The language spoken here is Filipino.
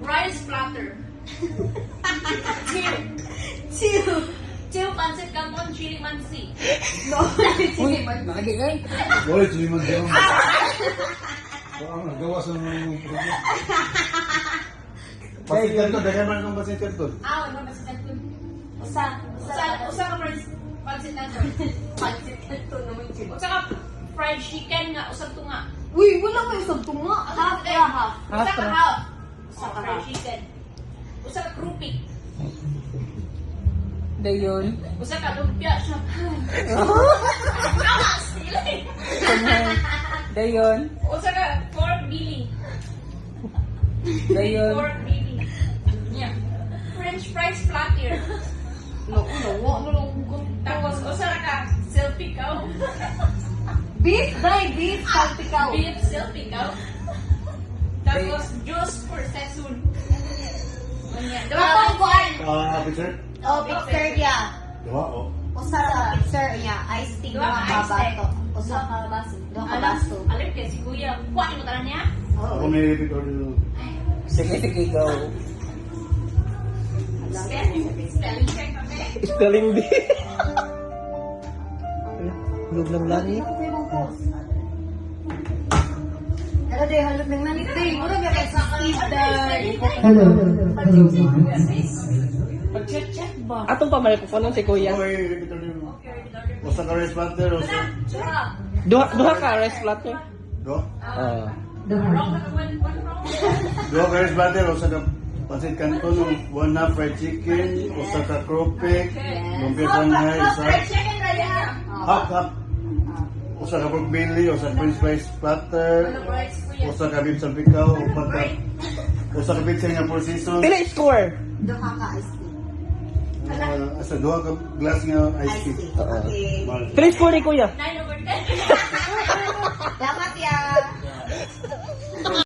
rice platter. Two pancit canton chili mansi. Uy, lagi kay. Boleh cili mansi. Parang nagawa sa mga pancit canton, dagan man ng pancit canton. Ano pancit canton? Usa ka pancit canton. Pancit canton naman siya. Usa ka fried chicken nga usab to nga. Uy, wala pa isang tunga. Half ra half. Usa ka half. Usa ka fried chicken. Usa ka krupik. Dayon. Usa ka lumpia siya. Sila eh. Dayon. Usa ka pork belly. Dayon. Pork belly. Yeah. French fries platter. Tapos usa ka selfie cow. Beef, dai, beef, salpikaw. Beef selfie cow. Tapos juice for session. Kapag kuan. Picture? Oh, picture niya. Dua, oh. Usa sa picture niya, ice tea Dua mga ka ice tea. babato. Usa ka baso. Dua ka baso. Alam kaya si kuya. Kuha mo tanan niya? Ako may repeat order. Sige, go. Spelling check kami. Spelling bee. Hulog ng langit. Pero day halog ng nanit day. Mura nga kay Steve day. Hello. Check ba? Atong pamalit ko si Kuya. Ako may repeat order. Usa ka rice platter, usa. Duha ka rice platter. Dua? Wrong na one wrong. Dua ka rice platter, usa ka pancit canton, one half fried chicken, usa ka krupik, lumpia Shanghai, Fried chicken na yan. half. Usa ka pork belly, usa ka french fries platter, Anong rice kuya? usa ka beef salpikaw, upat ka. Usa ka pizza nga four seasons. Pila score? Dua ka ice tea. Asa duha ka glass nga ice Ice tea. tea. Okay. Mal. Pila score ni Kuya? 9